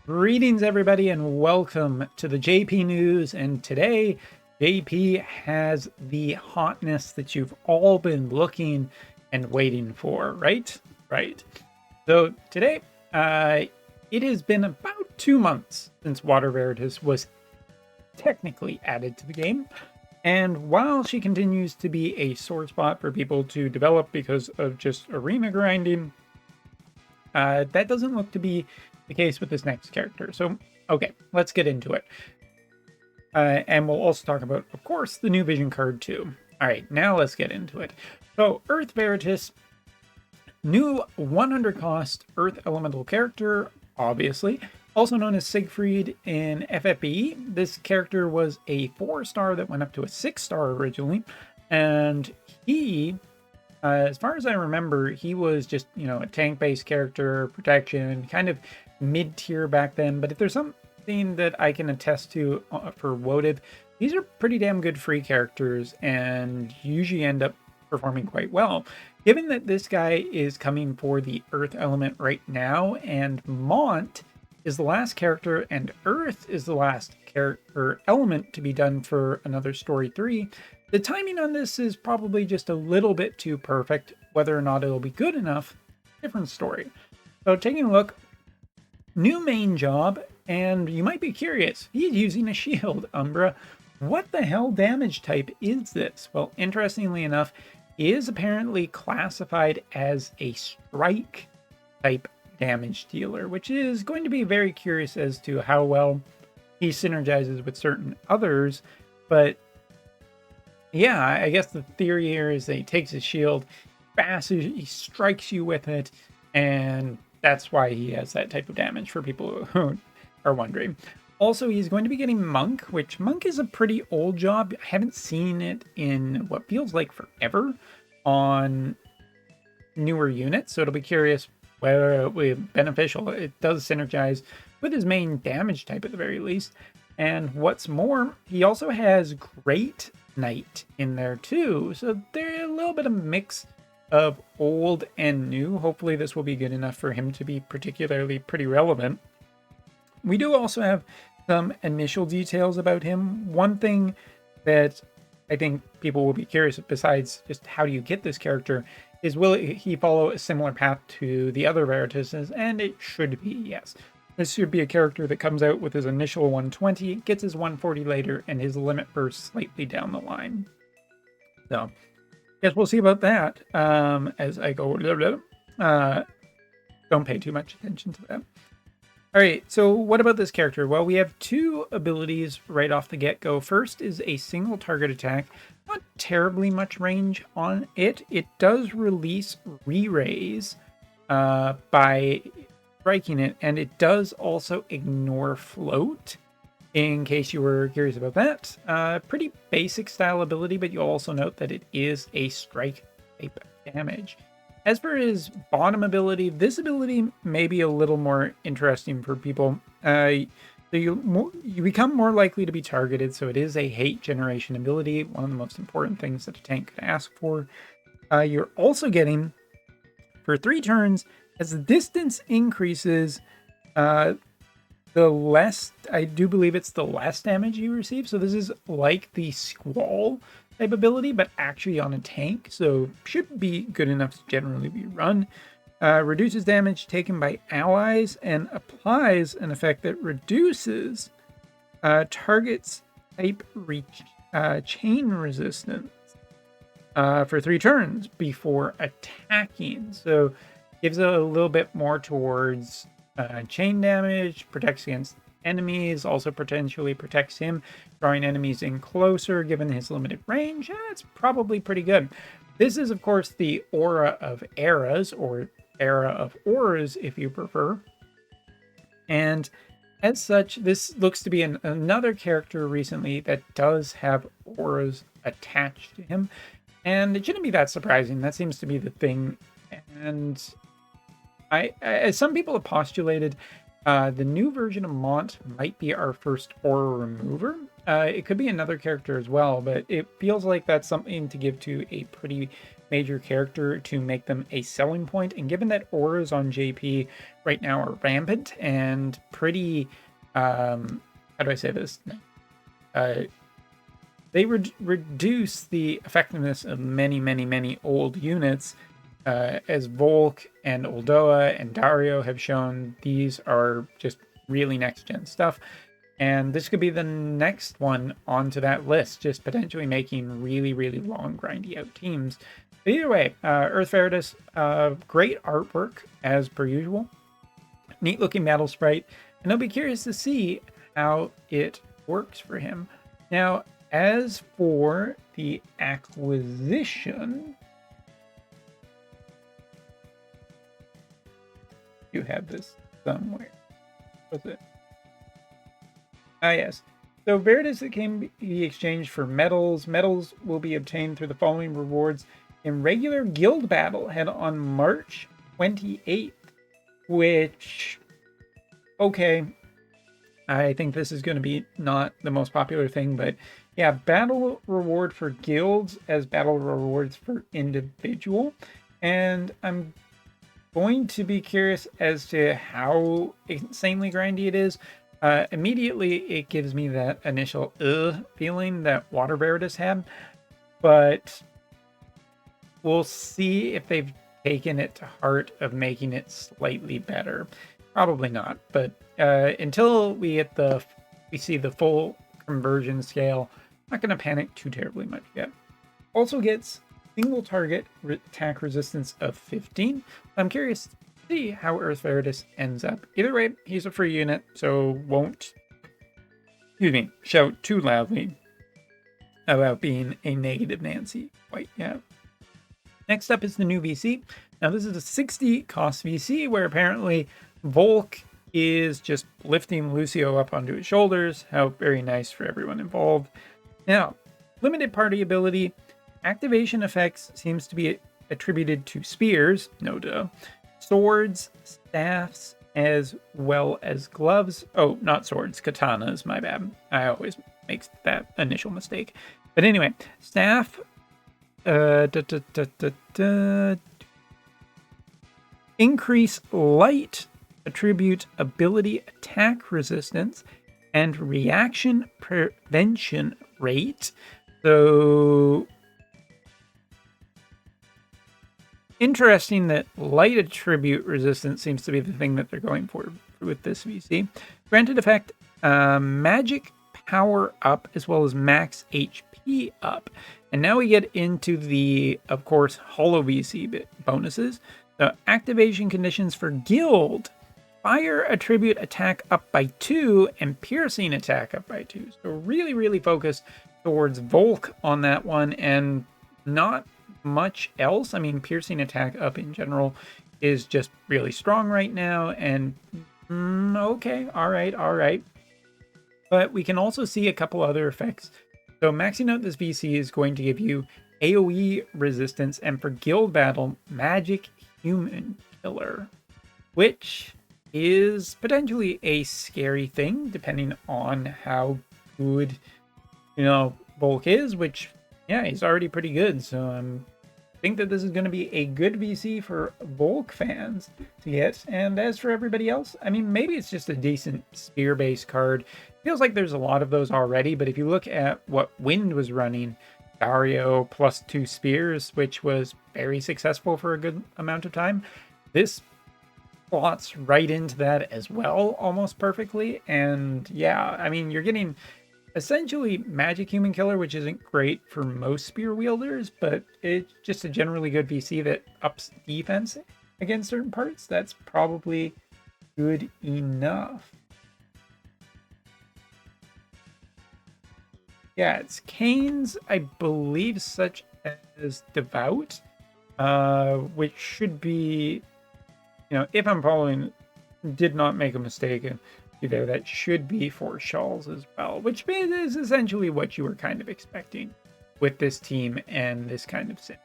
Greetings, everybody, and welcome to the JP News. And today, JP has the hotness that you've all been looking and waiting for, right? Right. So today, it has been about 2 months since Wotv Veritas was technically added to the game. And while she continues to be a sore spot for people to develop because of just arena grinding, that doesn't look to be the case with this next character. So, okay, let's get into it. And we'll also talk about, of course, the new vision card too. All right, now let's get into it. So, Earth Veritas, new 100 cost Earth Elemental character, obviously, also known as Siegfried in FFBE. This character was a 4-star that went up to a 6-star originally, and he, as far as I remember, he was just, a tank-based character, protection, kind of mid-tier back then. But if there's something that I can attest to for Wotv, these are pretty damn good free characters and usually end up performing quite well. Given that this guy is coming for the Earth element right now, and Mont is the last character, and Earth is the last character element to be done for another Story 3, the timing on this is probably just a little bit too perfect. Whether or not it'll be good enough, different story. So taking a look, new main job, and you might be curious, he's using a shield, Umbra. What the hell damage type is this? Well, interestingly enough, he is apparently classified as a strike type damage dealer, which is going to be very curious as to how well he synergizes with certain others. But yeah, I guess the theory here is that he takes his shield, he strikes you with it, and that's why he has that type of damage for people who are wondering. Also, he's going to be getting Monk, which Monk is a pretty old job. I haven't seen it in what feels like forever on newer units, so it'll be curious whether it will be beneficial. It does synergize with his main damage type at the very least. And what's more, he also has Great Knight in there too, so they're a little bit of a mix of old and new. Hopefully this will be good enough for him to be particularly pretty relevant. We do also have some initial details about him. One thing that I think people will be curious, besides just how do you get this character, is will he follow a similar path to the other Veritases? And it should be, yes. This should be a character that comes out with his initial 120, gets his 140 later, and his limit burst slightly down the line. So, guess we'll see about that as I go. Don't pay too much attention to that. All right, so what about this character? Well, we have two abilities right off the get-go. First is a single target attack. Not terribly much range on it. It does release re-raise by striking it, and it does also ignore float, in case you were curious about that. Pretty basic style ability, but you'll also note that it is a strike type damage. As for his bottom ability, this ability may be a little more interesting for people. So you become more likely to be targeted, so it is a hate generation ability, one of the most important things that a tank could ask for. You're also getting, for 3 turns, as the distance increases, the less, I do believe it's the less damage you receive. So this is like the Squall type ability, but actually on a tank, so should be good enough to generally be run. Reduces damage taken by allies and applies an effect that reduces target's type chain resistance for 3 turns before attacking. So gives it a little bit more towards chain damage, protects against enemies, also potentially protects him, drawing enemies in closer given his limited range. It's probably pretty good. This is, of course, the Aura of Eras, or Era of Auras, if you prefer. And as such, this looks to be another character recently that does have auras attached to him. And it shouldn't be that surprising. That seems to be the thing. And as some people have postulated, the new version of Mont might be our first aura remover. It could be another character as well, but it feels like that's something to give to a pretty major character to make them a selling point. And given that auras on JP right now are rampant and pretty, how do I say this? They reduce the effectiveness of many old units, as Volk and Oldoa and Dario have shown. These are just really next-gen stuff. And this could be the next one onto that list, just potentially making really long, grindy out teams. But either way, Earth Veritas, great artwork as per usual. Neat looking battle sprite. And I'll be curious to see how it works for him. Now, as for the acquisition, you have this somewhere. What's it? Ah, yes. So Veritas that can be exchanged for medals. Medals will be obtained through the following rewards in regular guild battle held on March 28th, which, okay, I think this is going to be not the most popular thing, but yeah, battle reward for guilds as battle rewards for individual. And I'm going to be curious as to how insanely grindy it is. Immediately, it gives me that initial feeling that Water Veritas had, but we'll see if they've taken it to heart of making it slightly better. Probably not, but until we see the full conversion scale, I'm not going to panic too terribly much yet. Also gets single target attack resistance of 15. I'm curious to see how Earth Veritas ends up. Either way, he's a free unit, so won't, shout too loudly about being a negative Nancy quite yet. Next up is the new VC. Now this is a 60 cost VC where apparently Volk is just lifting Lucio up onto his shoulders. How very nice for everyone involved. Now, limited party ability. Activation effects seems to be attributed to spears, no duh, swords, staffs, as well as gloves. Oh, not swords, katanas, my bad. I always make that initial mistake. But anyway, staff, increase light attribute ability attack resistance and reaction prevention rate. So interesting that light attribute resistance seems to be the thing that they're going for with this VC. Granted effect, magic power up as well as max HP up. And now we get into the, of course, holo VC bonuses. The activation conditions for guild. Fire attribute attack up by 2 and piercing attack up by 2. So really focused towards Volk on that one and not much else. I mean, piercing attack up in general is just really strong right now. And okay, all right. But we can also see a couple other effects. So maxing out this VC is going to give you AoE resistance and for guild battle, magic human killer, which is potentially a scary thing depending on how good, Volk is, which, yeah, he's already pretty good. So I think that this is going to be a good VC for Volk fans to get. And as for everybody else, I mean, maybe it's just a decent spear-based card. Feels like there's a lot of those already, but if you look at what Wind was running, Dario plus 2 spears, which was very successful for a good amount of time, this slots right into that as well, almost perfectly. And yeah, I mean, you're getting essentially magic human killer, which isn't great for most spear wielders, but it's just a generally good VC that ups defense against certain parts. That's probably good enough. Yeah, it's Canes, I believe, such as Devout, which should be, if I'm following, did not make a mistake, that should be for Shawls as well, which is essentially what you were kind of expecting with this team and this kind of sim.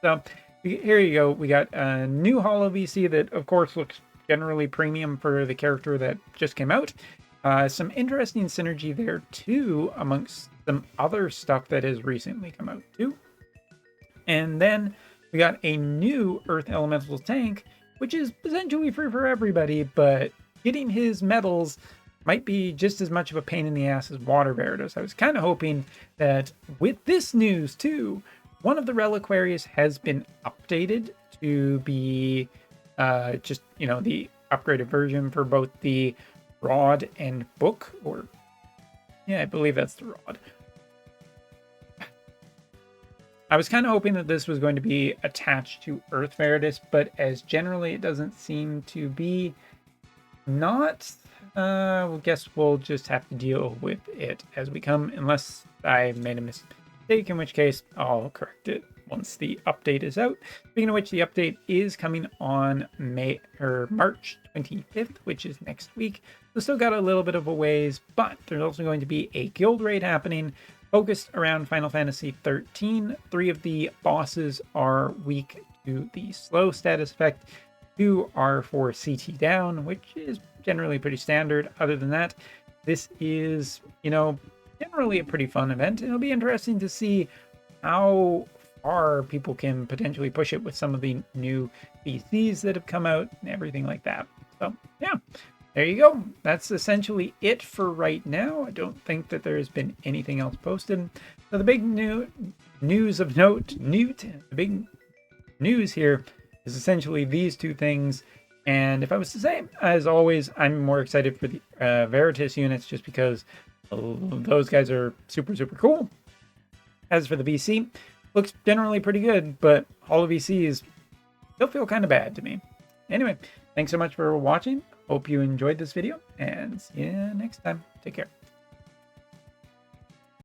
So here you go. We got a new holo VC that, of course, looks generally premium for the character that just came out. Some interesting synergy there too amongst some other stuff that has recently come out too. And then we got a new Earth Elemental tank, which is essentially free for everybody, but getting his medals might be just as much of a pain in the ass as Water Veritas. I was kind of hoping that with this news too, one of the reliquaries has been updated to be just, the upgraded version for both the rod and book, or yeah, I believe that's the rod. I was kind of hoping that this was going to be attached to Earth Veritas, but as generally it doesn't seem to be, not. I guess we'll just have to deal with it as we come, unless I made a mistake, in which case I'll correct it once the update is out. Speaking of which, the update is coming on March 25th, which is next week. So still got a little bit of a ways, but there's also going to be a guild raid happening focused around Final Fantasy 13. 3 of the bosses are weak to the slow status effect. 2 are for CT down, which is generally pretty standard. Other than that, this is, generally a pretty fun event. It'll be interesting to see how far people can potentially push it with some of the new PCs that have come out and everything like that. So yeah, there you go. That's essentially it for right now. I don't think that there has been anything else posted. So the big news of note, the big news here is essentially these two things. And if I was to say, as always, I'm more excited for the Veritas units just because those guys are super, super cool. As for the VC, looks generally pretty good, but all the VCs still feel kind of bad to me. Anyway, thanks so much for watching. Hope you enjoyed this video, and see you next time. Take care.